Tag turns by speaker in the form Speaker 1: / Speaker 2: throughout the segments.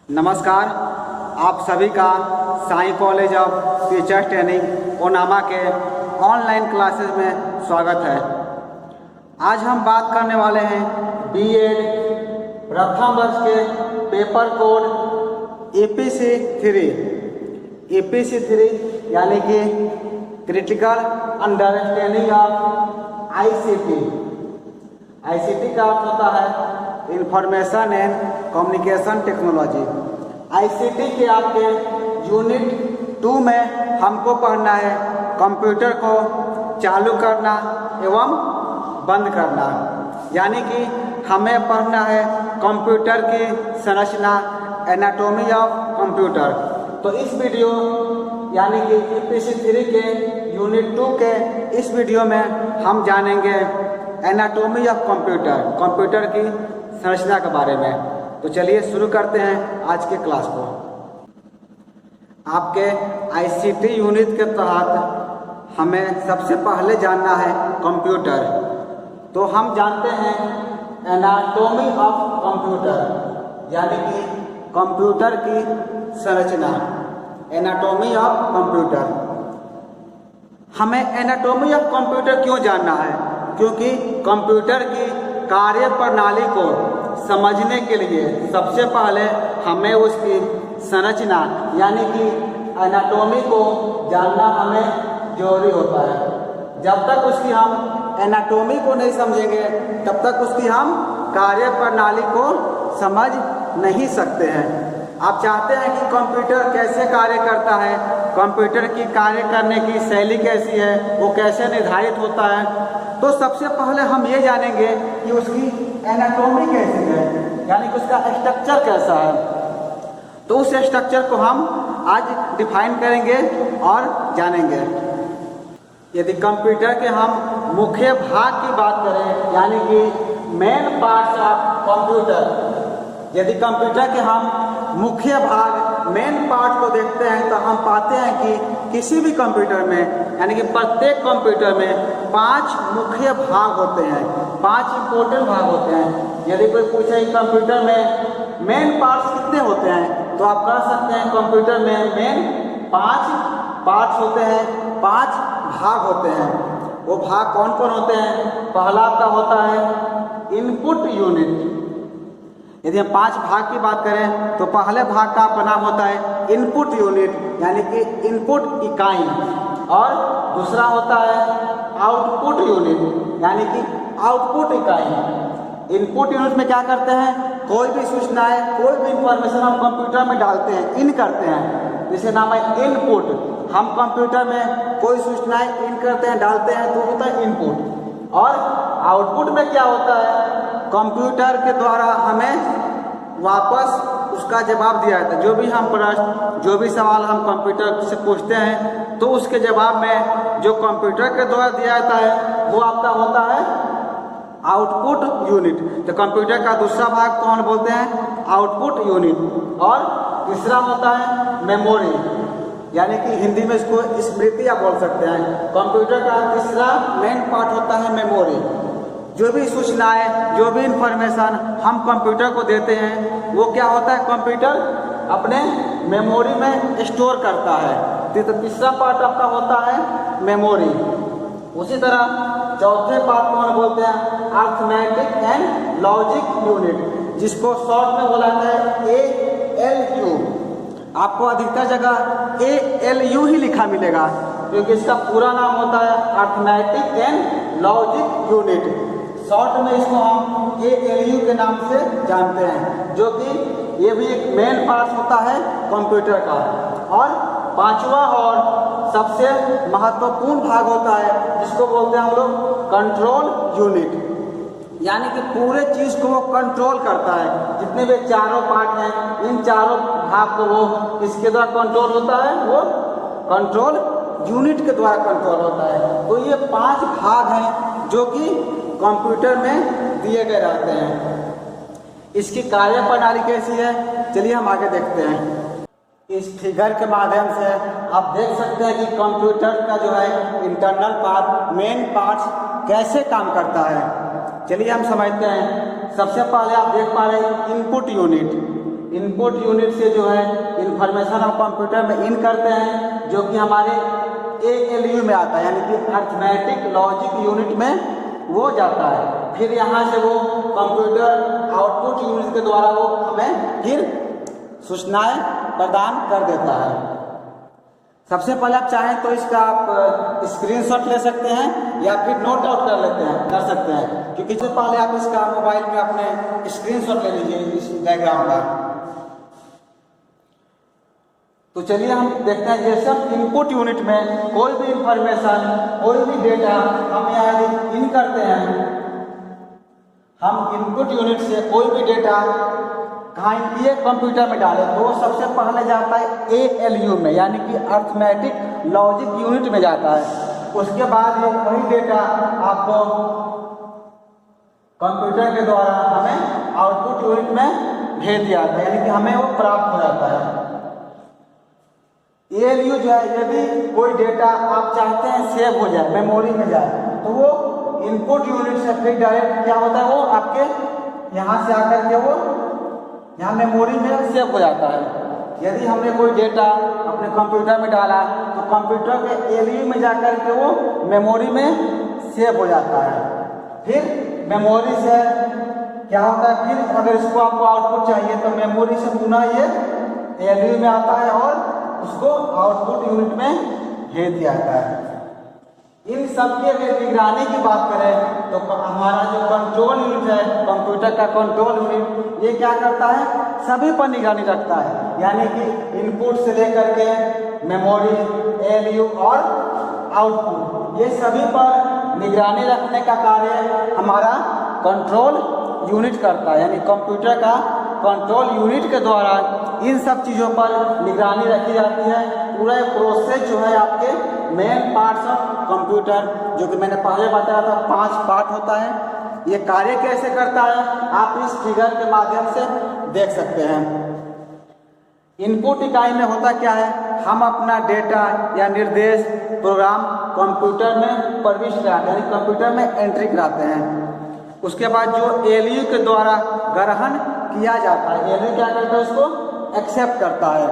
Speaker 1: नमस्कार, आप सभी का Sai college of teachers training Onama के ऑनलाइन क्लासेस में स्वागत है। आज हम बात करने वाले हैं बीएड प्रथम वर्ष के पेपर कोड EPC 3 यानी कि क्रिटिकल अंडरस्टैंडिंग ऑफ ICT का अर्थ होता है information and communication technology. ICT के आपके यूनिट 2 में हमको पढ़ना है कंप्यूटर को चालू करना एवं बंद करना, यानी कि हमें पढ़ना है कंप्यूटर की संरचना, एनाटॉमी ऑफ कंप्यूटर। तो इस वीडियो यानी कि EPC 3 के यूनिट 2 के इस वीडियो में हम जानेंगे एनाटॉमी ऑफ कंप्यूटर की संरचना के बारे में। तो चलिए शुरू करते हैं आज के क्लास को। आपके ICT यूनिट के तहत हमें सबसे पहले जानना है कंप्यूटर। तो हम जानते हैं एनाटॉमी ऑफ कंप्यूटर, यानी कि कंप्यूटर की संरचना, एनाटॉमी ऑफ कंप्यूटर। हमें एनाटॉमी ऑफ कंप्यूटर क्यों जानना है? क्योंकि कंप्यूटर की कार्य प्रणाली को समझने के लिए सबसे पहले हमें उसकी संरचना यानी कि एनाटॉमी को जानना हमें जरूरी होता है। जब तक उसकी हम एनाटॉमी को नहीं समझेंगे तब तक उसकी हम कार्य प्रणाली को समझ नहीं सकते हैं। आप चाहते हैं कि कंप्यूटर कैसे कार्य करता है, कंप्यूटर की कार्य करने की शैली कैसी है, वो कैसे निर्धारित होता है, तो सबसे पहले हम ये जानेंगे कि उसकी एनाटॉमी कैसी है, यानी कि उसका स्ट्रक्चर कैसा है। तो उस स्ट्रक्चर को हम आज डिफाइन करेंगे और जानेंगे। यदि कंप्यूटर के हम मुख्य भाग की बात करें, यानी कि मेन पार्ट्स ऑफ कंप्यूटर, यदि कंप्यूटर के हम मुख्य भाग मेन पार्ट को देखते हैं तो हम पाते हैं कि किसी भी कंप्यूटर में, यानी कि प्रत्येक कंप्यूटर में 5 मुख्य भाग होते हैं, 5 इंपॉर्टेंट भाग होते हैं। यदि कोई पूछे कि कंप्यूटर में मेन पार्ट्स कितने होते हैं, तो आप कह सकते हैं कंप्यूटर में मेन 5 पार्ट्स होते हैं, 5 भाग होते हैं। वो भाग कौन कौन होते हैं? पहला आपका होता है इनपुट यूनिट। यदि हम 5 भाग की बात करें तो पहले भाग का आपका नाम होता है इनपुट यूनिट, यानी कि इनपुट इकाई, और दूसरा होता है आउटपुट यूनिट, यानी कि आउटपुट इकाई। इनपुट यूनिट में क्या करते हैं? कोई भी सूचनाएं, कोई भी इंफॉर्मेशन हम कंप्यूटर में डालते हैं, इन करते हैं, जिसे नाम है इनपुट। हम कंप्यूटर में कोई सूचनाएं इन करते हैं, डालते हैं, तो होता है इनपुट। और आउटपुट में क्या होता है? कंप्यूटर के द्वारा हमें वापस उसका जवाब दिया जाता है। जो भी हम प्रश्न, जो भी सवाल हम कंप्यूटर से पूछते हैं तो उसके जवाब में जो कंप्यूटर के द्वारा दिया जाता है वो आपका होता है आउटपुट यूनिट। तो कंप्यूटर का दूसरा भाग कौन बोलते हैं? Output unit. और तीसरा होता है मेमोरी, यानी कि हिंदी में इसको स्मृति आप बोल सकते हैं। कंप्यूटर का तीसरा मेन पार्ट होता है मेमोरी। जो भी सूचनाएं, जो भी इंफॉर्मेशन हम कंप्यूटर को देते हैं वो क्या होता है? कंप्यूटर अपने मेमोरी में स्टोर करता है। तो तीसरा पार्ट आपका होता है मेमोरी। उसी तरह चौथे पार्ट कौन बोलते हैं? अरिथमेटिक एंड लॉजिक यूनिट, जिसको शॉर्ट में बोला जाता है ALU। आपको अधिकतर जगह ALU ही लिखा मिलेगा, क्योंकि इसका पूरा नाम होता है arithmetic and logic unit. Short में इसको हम ALU के नाम से जानते हैं, जो कि ये भी एक मेन पार्ट होता है कंप्यूटर का। और पांचवा और सबसे महत्वपूर्ण भाग होता है जिसको बोलते हैं हम लोग कंट्रोल यूनिट, यानी कि पूरे चीज को वो कंट्रोल करता है। जितने भी चारों पार्ट हैं, इन चारों भाग को वो किसके द्वारा कंट्रोल होता है? वो कंट्रोल यूनिट के द्वारा कंट्रोल होता है। तो ये 5 भाग हैं जो कि कंप्यूटर में दिए गए रहते हैं। इसकी कार्य प्रणाली कैसी है, चलिए हम आगे देखते हैं। इस फिगर के माध्यम से आप देख सकते हैं कि कंप्यूटर का जो है इंटरनल पार्ट, मेन पार्ट्स कैसे काम करता है। चलिए हम समझते हैं। सबसे पहले आप देख पा रहे हैं इनपुट यूनिट। इनपुट यूनिट से जो है इंफॉर्मेशन हम कंप्यूटर में इन करते हैं, जो कि हमारे ALU में आता है, यानी कि अर्थमेटिक लॉजिक यूनिट में वो जाता है। फिर यहाँ से वो कंप्यूटर आउटपुट यूनिट के द्वारा वो हमें फिर सूचनाएं प्रदान कर देता है। सबसे पहले आप चाहें तो इसका आप स्क्रीनशॉट ले सकते हैं या फिर नोट आउट कर सकते हैं, क्योंकि इससे पहले आप इसका मोबाइल में अपने स्क्रीनशॉट ले लीजिए इस डायग्राम का। तो चलिए हम देखते हैं, जैसे हम इनपुट यूनिट में कोई भी इंफॉर्मेशन, कोई भी डेटा हम यहाँ इन करते हैं, हम इनपुट यूनिट से कोई भी डेटा कहाँ ये कंप्यूटर में डालें तो सबसे पहले जाता है ALU में, यानी कि अर्थमेटिक लॉजिक यूनिट में जाता है। उसके बाद वही डेटा आपको कंप्यूटर के द्वारा हमें आउटपुट यूनिट में भेज दिया जाता है, यानी कि हमें वो प्राप्त हो जाता है। ALU जो है, यदि कोई डेटा आप चाहते हैं सेव हो जाए, मेमोरी में जाए, तो वो इनपुट यूनिट से फिर डायरेक्ट क्या होता है, वो आपके यहाँ से आकर के वो यहाँ मेमोरी में सेव हो जाता है। यदि हमने कोई डेटा अपने कंप्यूटर में डाला तो कंप्यूटर के ALU में जाकर के वो मेमोरी में सेव हो जाता है। फिर मेमोरी से क्या होता है, फिर अगर इसको आपको आउटपुट चाहिए तो मेमोरी से पुनः ये ALU में आता है और उसको आउटपुट यूनिट में भेज दिया जाता है। इन सब की अगर निगरानी की बात करें तो हमारा जो कंट्रोल यूनिट है, कंप्यूटर का कंट्रोल यूनिट, ये क्या करता है, सभी पर निगरानी रखता है, यानी कि इनपुट से लेकर के मेमोरी, ALU और आउटपुट, ये सभी पर निगरानी रखने का कार्य हमारा कंट्रोल यूनिट करता है। यानी कंप्यूटर का कंट्रोल यूनिट के द्वारा इन सब चीज़ों पर निगरानी रखी जाती है। पूरा प्रोसेस जो है आपके मेन पार्ट्स ऑफ कंप्यूटर, जो कि मैंने पहले बताया था 5 पार्ट होता है, ये कार्य कैसे करता है आप इस फिगर के माध्यम से देख सकते हैं। इनपुट इकाई में होता क्या है, हम अपना डेटा या निर्देश प्रोग्राम कंप्यूटर में प्रविष्ट कराते हैं, यानी कंप्यूटर में एंट्री कराते हैं। उसके बाद जो ALU के द्वारा ग्रहण किया जाता है, ALU क्या करता है, उसको एक्सेप्ट करता है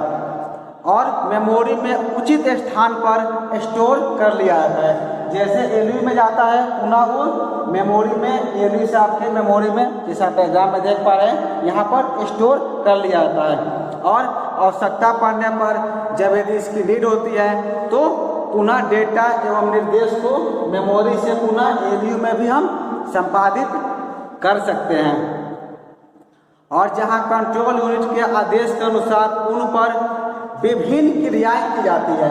Speaker 1: और मेमोरी में उचित स्थान पर स्टोर कर लिया जाता है। जैसे ALU में जाता है पुनः वो मेमोरी में, ALU से आपके मेमोरी में, जैसा डायग्राम में देख पा रहे हैं, यहाँ पर स्टोर कर लिया जाता है और आवश्यकता पड़ने पर जब यदि इसकी रीड होती है तो पुनः डेटा एवं निर्देश को मेमोरी से पुनः ALU में भी हम संपादित कर सकते हैं। और जहाँ कंट्रोल यूनिट के आदेश के अनुसार उन पर विभिन्न क्रियाएं की जाती है।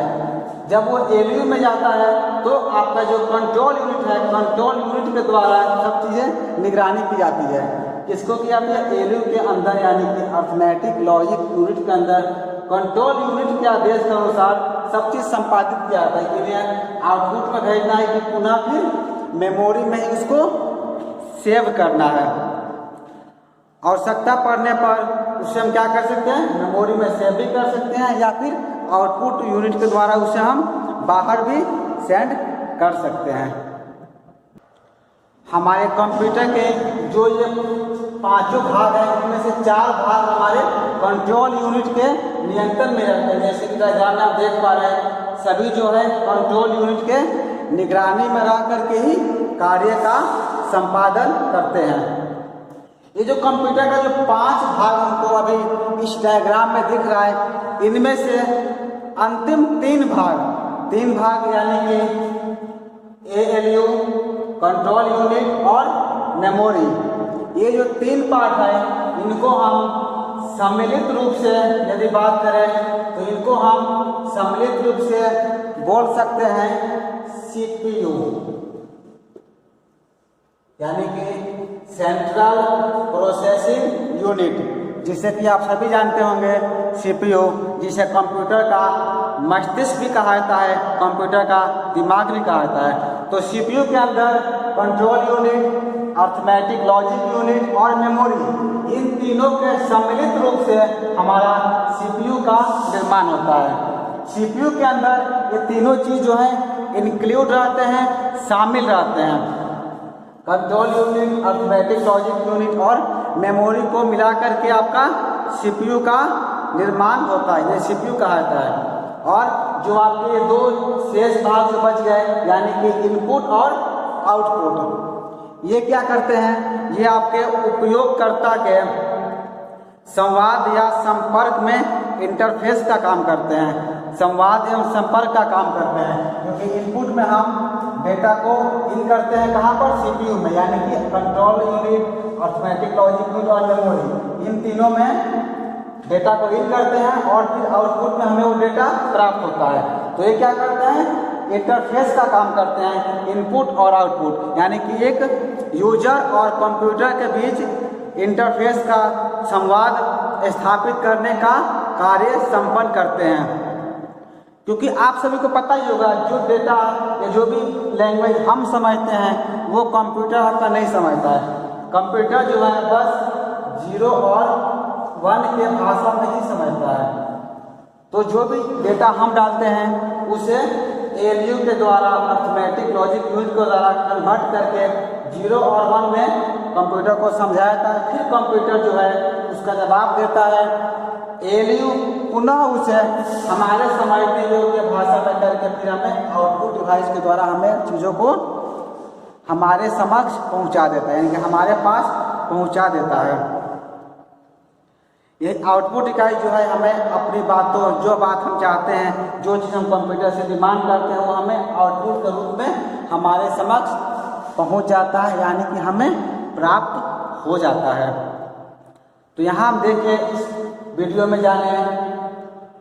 Speaker 1: जब वो ALU में जाता है तो आपका जो कंट्रोल यूनिट है, कंट्रोल यूनिट के द्वारा सब चीज़ें निगरानी की जाती है। किसको किया जाती है, ALU के अंदर, यानी कि अर्थमेटिक लॉजिक यूनिट के अंदर कंट्रोल यूनिट के आदेश के अनुसार सब चीज़ संपादित किया जाता है कि इन्हें आउटपुट में भेजना है कि पुनः फिर मेमोरी में ही उसको सेव करना है। आवश्यकता पड़ने पर उसे हम क्या कर सकते हैं, मेमोरी में सेव भी कर सकते हैं या फिर आउटपुट यूनिट के द्वारा उसे हम बाहर भी सेंड कर सकते हैं। हमारे कंप्यूटर के जो ये 5 भाग हैं, उनमें से 4 भाग हमारे कंट्रोल यूनिट के नियंत्रण में रहते हैं। जैसे कि डायग्राम में आप देख पा रहे हैं, सभी जो है कंट्रोल यूनिट के निगरानी में रह करके ही कार्य का संपादन करते हैं। ये जो कंप्यूटर का जो 5 भाग हमको अभी इस डायग्राम में दिख रहा है, इनमें से अंतिम 3 भाग यानी कि ALU, कंट्रोल यूनिट और मेमोरी, ये जो 3 पार्ट है, इनको हम सम्मिलित रूप से यदि बात करें तो इनको हम सम्मिलित रूप से बोल सकते हैं CPU, यानी कि सेंट्रल प्रोसेसिंग यूनिट, जिसे कि आप सभी जानते होंगे CPU, जिसे कंप्यूटर का मस्तिष्क भी कहा जाता है, कंप्यूटर का दिमाग भी कहा जाता है। तो CPU के अंदर control unit, arithmetic logic unit और मेमोरी, इन तीनों के सम्मिलित रूप से हमारा CPU का निर्माण होता है। CPU के अंदर ये तीनों चीज़ जो है इंक्लूड रहते हैं, शामिल रहते हैं। Control unit, arithmetic logic unit और मेमोरी को मिलाकर के आपका CPU का निर्माण होता है, ये CPU कहलाता है। और जो आपके ये दो शेष भाग जो बच गए यानी कि इनपुट और आउटपुट, ये क्या करते हैं, ये आपके उपयोगकर्ता के संवाद या संपर्क में इंटरफेस का काम करते हैं, संवाद एवं संपर्क का काम करते हैं। क्योंकि इनपुट में हम डेटा को इन करते हैं कहाँ पर, CPU में, यानी कि control unit, arithmetic logic unit और मेमोरी, इन तीनों में डेटा को इन करते हैं और फिर आउटपुट में हमें वो डेटा प्राप्त होता है। तो ये क्या करते हैं, इंटरफेस का काम करते हैं, इनपुट और आउटपुट, यानी कि एक यूजर और कंप्यूटर के बीच इंटरफेस का संवाद स्थापित करने का कार्य संपन्न करते हैं। क्योंकि आप सभी को पता ही होगा, जो डेटा या जो भी लैंग्वेज हम समझते हैं वो कंप्यूटर आपका नहीं समझता है। कंप्यूटर जो है बस 0 और 1 के भाषा में ही समझता है। तो जो भी डेटा हम डालते हैं उसे ALU के द्वारा, अर्थमेटिक लॉजिक यूनिट के द्वारा कन्वर्ट करके 0 और 1 में कंप्यूटर को समझाया जाता है। फिर कंप्यूटर जो है उसका जवाब देता है, ALU पुनः उसे हमारे समझने योग्य भाषा में करके फिर हमें आउटपुट डिवाइस के द्वारा हमें चीज़ों को हमारे समक्ष पहुंचा देता है, यानी कि हमारे पास पहुंचा देता है। ये आउटपुट इकाई जो है हमें अपनी बातों, जो बात हम चाहते हैं, जो चीज़ हम कंप्यूटर से डिमांड करते हैं वो हमें आउटपुट के रूप में हमारे समक्ष पहुंच जाता है, यानी कि हमें प्राप्त हो जाता है। तो यहाँ हम देखें, इस वीडियो में जाने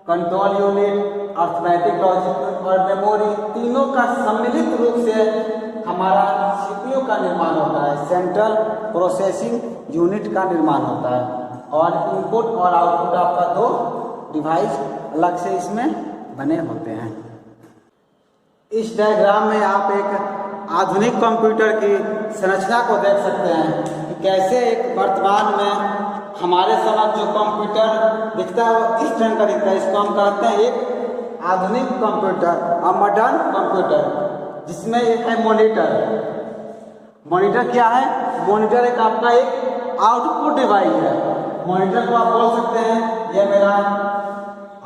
Speaker 1: control unit, arithmetic logic unit और मेमोरी तीनों का सम्मिलित रूप से हमारा CPU का निर्माण होता है, सेंट्रल प्रोसेसिंग यूनिट का निर्माण होता है। और इनपुट और आउटपुट आपका दो डिवाइस अलग से इसमें बने होते हैं। इस डायग्राम में आप एक आधुनिक कंप्यूटर की संरचना को देख सकते हैं कि कैसे एक वर्तमान में हमारे समक्ष जो कंप्यूटर दिखता है वो इस ढंग का दिखता है। इसको हम कहते हैं एक आधुनिक कंप्यूटर, अ मॉडर्न कंप्यूटर, जिसमें एक है मॉनिटर। मॉनिटर क्या है, मॉनिटर एक आपका एक आउटपुट डिवाइस है। मॉनिटर को आप बोल सकते हैं ये मेरा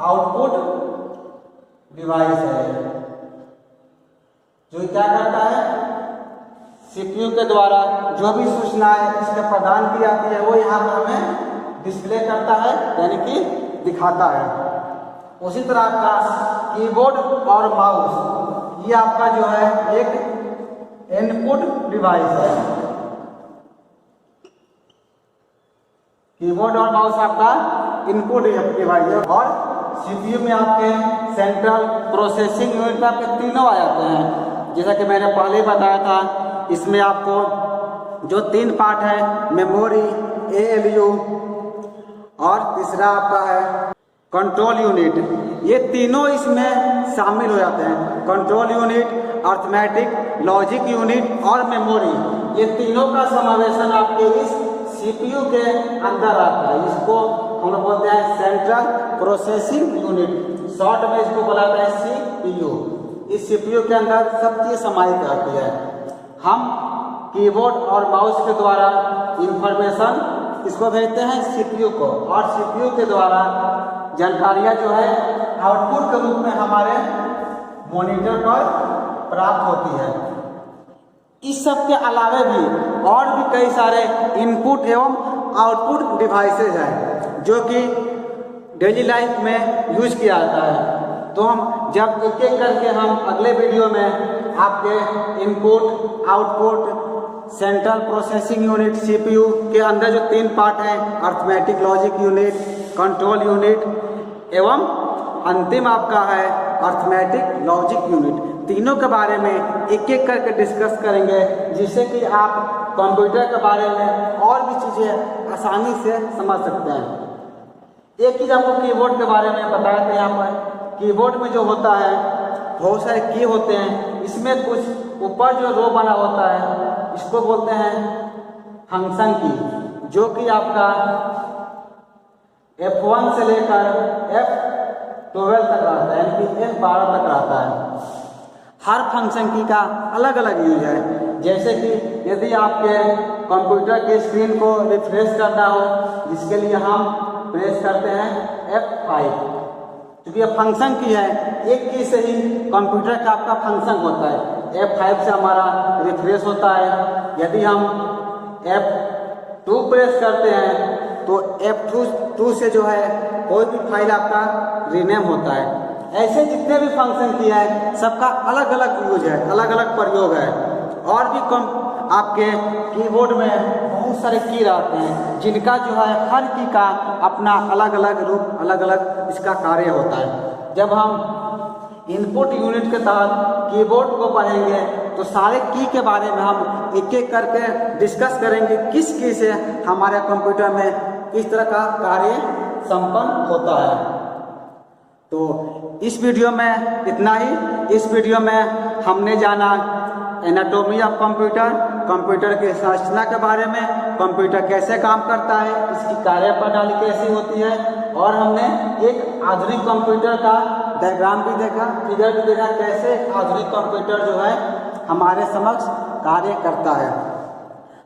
Speaker 1: आउटपुट डिवाइस है, जो क्या करता है, CPU के द्वारा जो भी सूचनाएं इसके प्रदान की जाती है वो यहाँ पर हमें डिस्प्ले करता है, यानी कि दिखाता है। उसी तरह आपका कीबोर्ड और माउस, ये आपका जो है एक इनपुट डिवाइस है। कीबोर्ड और माउस आपका इनपुट डिवाइस है। और CPU में आपके सेंट्रल प्रोसेसिंग यूनिट में आपके तीनों आ जाते हैं। जैसा कि मैंने पहले बताया था, इसमें आपको जो 3 पार्ट है, मेमोरी, ALU और तीसरा आपका है कंट्रोल यूनिट, ये तीनों इसमें शामिल हो जाते हैं। Control unit, arithmetic logic unit और मेमोरी, ये तीनों का समावेशन आपके इस CPU के अंदर आता है। इसको हम लोग बोलते हैं सेंट्रल प्रोसेसिंग यूनिट, शॉर्ट में इसको बोला जाता है CPU। इस CPU के अंदर सब चीज़ समाहित रहती है। हम कीबोर्ड और माउस के द्वारा इंफॉर्मेशन इसको भेजते हैं CPU को, और CPU के द्वारा जानकारियाँ जो है आउटपुट के रूप में हमारे मॉनिटर पर प्राप्त होती है। इस सब के अलावे भी और भी कई सारे इनपुट एवं आउटपुट डिवाइसेज हैं जो कि डेली लाइफ में यूज किया जाता है। तो हम जब एक एक करके हम अगले वीडियो में आपके input, output, central processing unit CPU के अंदर जो 3 पार्ट हैं, arithmetic logic unit, control unit एवं अंतिम आपका है अर्थमेटिक लॉजिक यूनिट, तीनों के बारे में एक एक करके डिस्कस करेंगे, जिससे कि आप कंप्यूटर के बारे में और भी चीज़ें आसानी से समझ सकते हैं। एक चीज़ आपको कीबोर्ड के बारे में बताया था। यहाँ पर कीबोर्ड में जो होता है बहुत सारे की होते हैं, इसमें कुछ ऊपर जो रो बना होता है इसको बोलते हैं फंक्शन की, जो कि आपका F1 से लेकर F12 तक रहता है, यानी कि F12 तक रहता है। हर फंक्शन की का अलग अलग यूज है। जैसे कि यदि आपके कंप्यूटर के स्क्रीन को रिफ्रेश करना हो, जिसके लिए हम प्रेस करते हैं F5, क्योंकि ये फंक्शन की है, एक की से ही कंप्यूटर का आपका फंक्शन होता है। F5 से हमारा रिफ्रेश होता है। यदि हम F2 प्रेस करते हैं तो F2 से जो है कोई भी फाइल आपका रीनेम होता है। ऐसे जितने भी फंक्शन किया है सबका अलग अलग यूज है, अलग अलग प्रयोग है। और भी कम आपके कीबोर्ड में बहुत सारे की रहते हैं, जिनका जो है हर की का अपना अलग अलग रूप, अलग अलग इसका कार्य होता है। जब हम इनपुट यूनिट के तहत कीबोर्ड को पढ़ेंगे तो सारे की के बारे में हम एक एक करके डिस्कस करेंगे, किस की से हमारे कंप्यूटर में किस तरह का कार्य संपन्न होता है। तो इस वीडियो में इतना ही। इस वीडियो में हमने जाना एनाटॉमी ऑफ कंप्यूटर, कंप्यूटर की संरचना के बारे में, कंप्यूटर कैसे काम करता है, इसकी कार्यप्रणाली कैसी होती है, और हमने एक आधुनिक कंप्यूटर का डायग्राम भी देखा, फिगर भी देखा, कैसे आधुनिक कंप्यूटर जो है हमारे समक्ष कार्य करता है।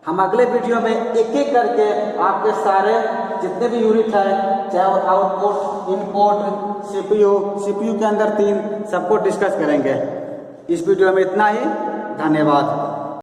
Speaker 1: हम अगले वीडियो में एक एक करके आपके सारे जितने भी यूनिट है, चाहे वो आउटपुट, इनपुट, सीपीयू के अंदर 3, सबको डिस्कस करेंगे। इस वीडियो में इतना ही। धन्यवाद।